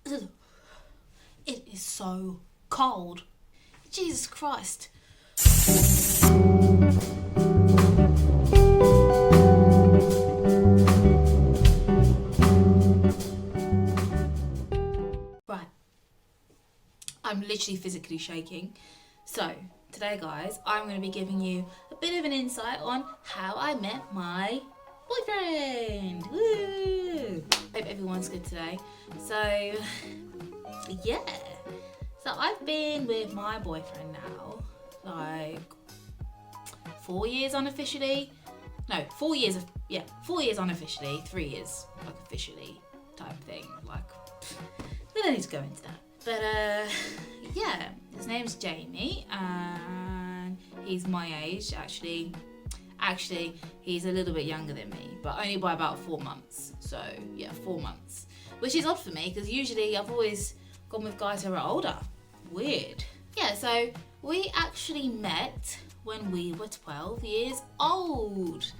It is so cold. Jesus Christ. Right. I'm literally physically shaking. So, today guys, I'm going to be giving you a bit of an insight on how I met my boyfriend. Woo! Hope everyone's good today. So, yeah. So I've been with my boyfriend now, like 4 years unofficially. No, 4 years unofficially, 3 years like officially type thing. Like, we don't need to go into that. But yeah, his name's Jamie and he's my age. Actually, he's a little bit younger than me, but only by about 4 months. So yeah, 4 months, which is odd for me because usually I've always gone with guys who are older. Weird. Yeah, so we actually met when we were 12 years old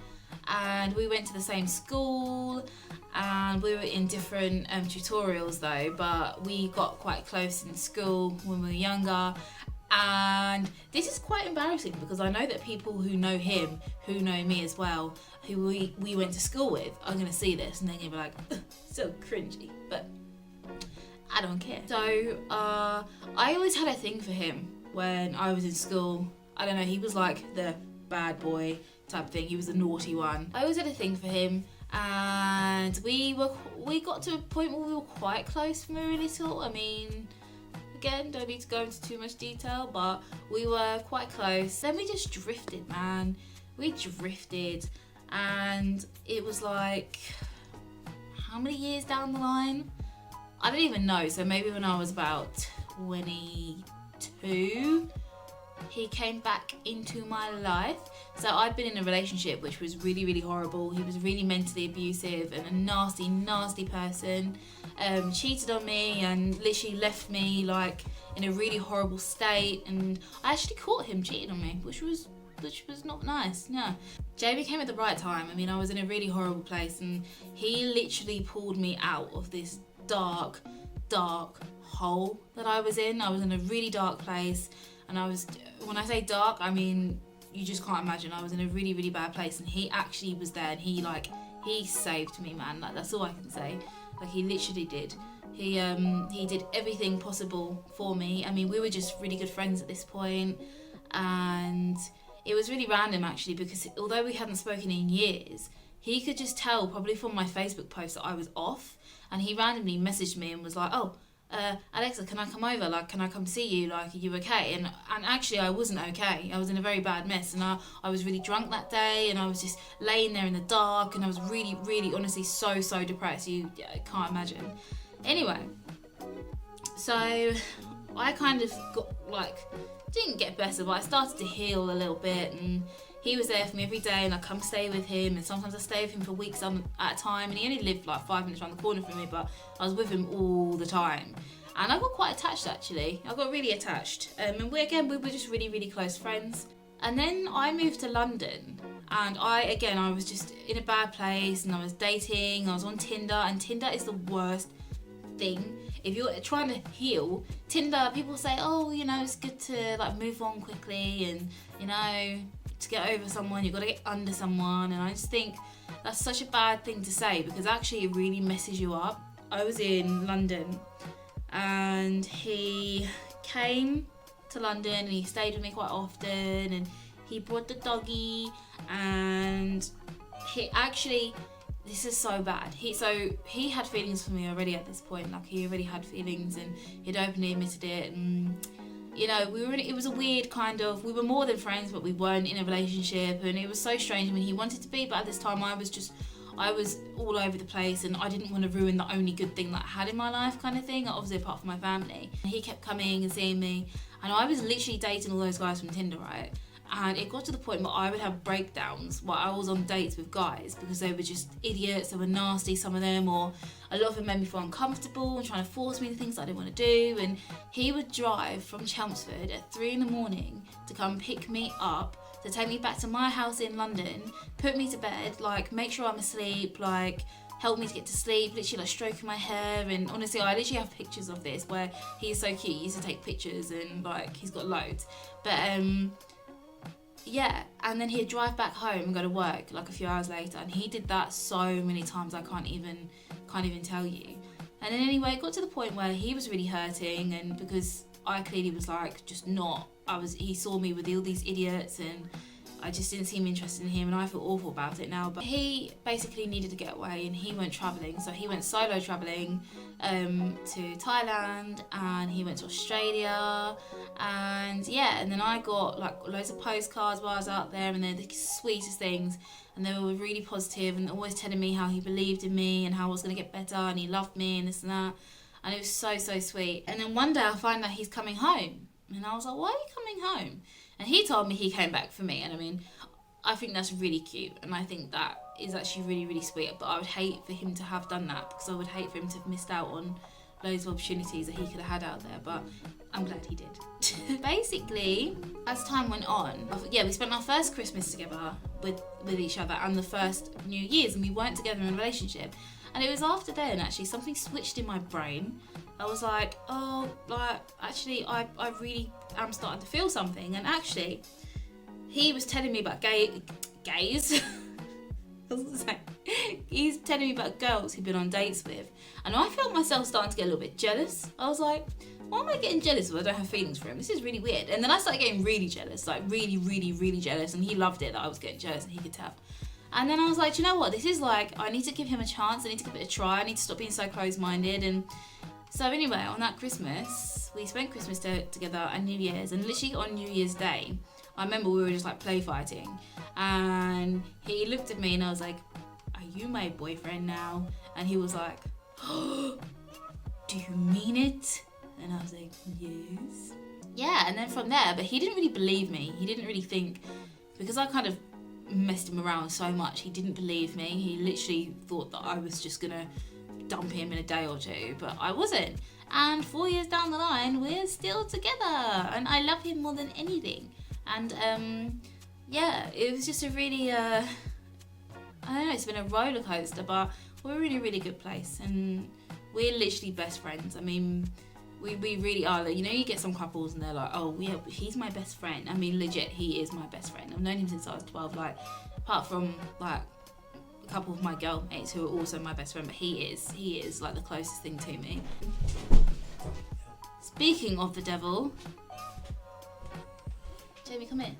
and we went to the same school and we were in different tutorials though, but we got quite close in school when we were younger. And this is quite embarrassing because I know that people who know him, who know me as well, who we went to school with, are going to see this and they're going to be like, so cringy, but I don't care. So I always had a thing for him when I was in school. I don't know, he was like the bad boy type thing. He was the naughty one. I always had a thing for him and we got to a point where we were quite close when we were little. I mean, again, don't need to go into too much detail, but we were quite close. Then we just drifted, man. We drifted and it was like, how many years down the line? I don't even know. So maybe when I was about 22, he came back into my life. So I'd been in a relationship which was really, really horrible. He was really mentally abusive and a nasty, nasty person. Cheated on me and literally left me like in a really horrible state. And I actually caught him cheating on me, which was not nice. Yeah. Jamie came at the right time. I mean, I was in a really horrible place and he literally pulled me out of this dark hole that I was in. I was in a really dark place and when I say dark, I mean, you just can't imagine. I was in a really, really bad place and he actually was there and he saved me, man. Like, that's all I can say. Like, he literally did. He did everything possible for me. I mean, we were just really good friends at this point and it was really random actually because although we hadn't spoken in years, he could just tell probably from my Facebook post that I was off and he randomly messaged me and was like, oh, Alexa, can I come over? Like, can I come see you? Like, are you okay? And actually I wasn't okay. I was in a very bad mess and I was really drunk that day and I was just laying there in the dark and I was really, really honestly so depressed. You can't imagine. Anyway, so I kind of got didn't get better, but I started to heal a little bit and he was there for me every day and I'd come stay with him and sometimes I stayed with him for weeks at a time and he only lived like 5 minutes around the corner from me, but I was with him all the time and I got quite attached actually. I got really attached and we were just really, really close friends. And then I moved to London and I was just in a bad place and I was dating, I was on Tinder and Tinder is the worst thing. If you're trying to heal, Tinder, people say, oh, you know, it's good to like move on quickly and, you know, to get over someone, you've got to get under someone. And I just think that's such a bad thing to say because actually it really messes you up. I was in London and he came to London and he stayed with me quite often and he brought the doggy and he actually, this is so bad. He had feelings for me already at this point. Like he already had feelings and he'd openly admitted it. And you know, it was a weird kind of, we were more than friends, but we weren't in a relationship. And it was so strange. I mean, he wanted to be, but at this time I was all over the place and I didn't want to ruin the only good thing that I had in my life kind of thing, obviously apart from my family. And he kept coming and seeing me and I was literally dating all those guys from Tinder, right? And it got to the point where I would have breakdowns while I was on dates with guys because they were just idiots, they were nasty, some of them, or a lot of them made me feel uncomfortable and trying to force me to things I didn't want to do. And he would drive from Chelmsford at 3 a.m. to come pick me up, to take me back to my house in London, put me to bed, like make sure I'm asleep, like helped me to get to sleep, literally like stroking my hair. And honestly, I literally have pictures of this where he's so cute. He used to take pictures and like he's got loads. But yeah, and then he'd drive back home and go to work like a few hours later, and he did that so many times I can't even tell you. And then anyway, it got to the point where he was really hurting, and because I clearly was like just not, he saw me with all these idiots, and I just didn't seem interested in him, and I feel awful about it now. But he basically needed to get away, and he went travelling. So he went solo travelling to Thailand, and he went to Australia, and yeah, and then I got like loads of postcards while I was out there, and they're the sweetest things, and they were really positive, and always telling me how he believed in me and how I was going to get better, and he loved me and this and that, and it was so sweet. And then one day I find out he's coming home, and I was like, why are you coming home? And he told me he came back for me, and I mean, I think that's really cute, and I think that is actually really sweet, but I would hate for him to have done that, because I would hate for him to have missed out on loads of opportunities that he could have had out there, but I'm glad he did. Basically, as time went on, yeah, we spent our first Christmas together with each other, and the first New Year's, and we weren't together in a relationship. And it was after then, actually, something switched in my brain. I was like, oh, like, actually, I really am starting to feel something. And actually, he was telling me about gays. I was gonna say, he's telling me about girls he'd been on dates with. And I felt myself starting to get a little bit jealous. I was like, why am I getting jealous if I don't have feelings for him? This is really weird. And then I started getting really jealous, like really jealous. And he loved it that I was getting jealous, and he could tell. And then I was like, do you know what? This is like, I need to give him a chance. I need to give it a try. I need to stop being so closed-minded. And so anyway, on that Christmas, we spent Christmas together and New Year's. And literally on New Year's Day, I remember we were just like play fighting. And he looked at me and I was like, are you my boyfriend now? And he was like, oh, do you mean it? And I was like, yes. Yeah, and then from there, but he didn't really believe me. He didn't really think, because I kind of messed him around so much, he didn't believe me. He literally thought that I was just gonna dump him in a day or two, but I wasn't. And 4 years down the line, we're still together, and I love him more than anything. And yeah, it was just a really I don't know, it's been a roller coaster, but we're in a really good place, and we're literally best friends. I mean, we really are. Like, you know, you get some couples and they're like, oh yeah, he's my best friend. I mean, legit, he is my best friend. I've known him since I was 12, like, apart from like a couple of my girl mates who are also my best friend, but he is like the closest thing to me. Speaking of the devil, Jamie, come in.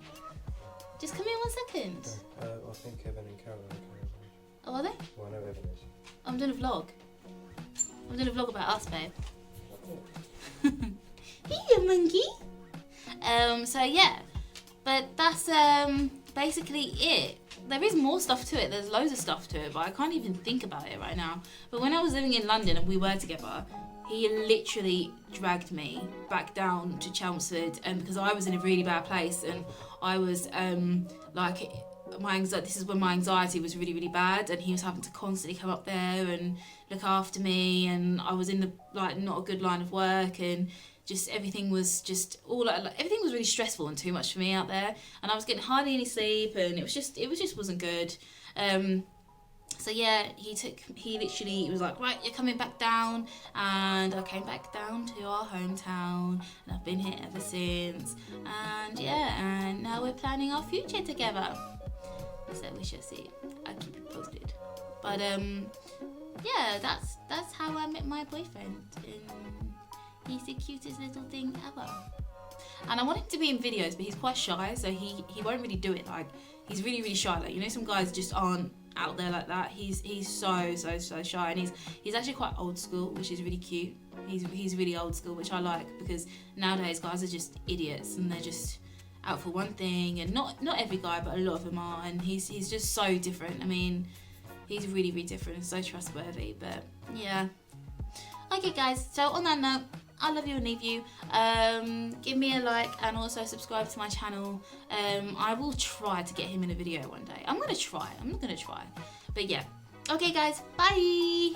Just come in 1 second. I think Kevin and Carol are coming. Oh, are they? Well, I know Evan is. I'm doing a vlog. I'm doing a vlog about us, babe. Hey, monkey. So yeah, but that's basically it. There is more stuff to it. There's loads of stuff to it, but I can't even think about it right now. But when I was living in London and we were together, he literally dragged me back down to Chelmsford, because I was in a really bad place, and I was like, this is when my anxiety was really bad, and he was having to constantly come up there and look after me, and I was in the like not a good line of work, and just everything was just everything was really stressful and too much for me out there, and I was getting hardly any sleep, and it was just wasn't good. So yeah, he literally was like, right, you're coming back down, and I came back down to our hometown, and I've been here ever since, and yeah, and now we're planning our future together. So we shall see. I'll keep you posted. But yeah, that's how I met my boyfriend, and he's the cutest little thing ever. And I want him to be in videos, but he's quite shy, so he won't really do it. Like, he's really shy. Like, you know, some guys just aren't out there like that. He's so shy, and he's actually quite old school, which is really cute. He's really old school, which I like, because nowadays guys are just idiots, and they're just out for one thing, and not every guy, but a lot of them are, and he's just so different. I mean, he's really different and so trustworthy. But yeah, okay guys, so on that note, I love you and leave you. Give me a like, and also subscribe to my channel. I will try to get him in a video one day. I'm not gonna try, but yeah. Okay guys, bye.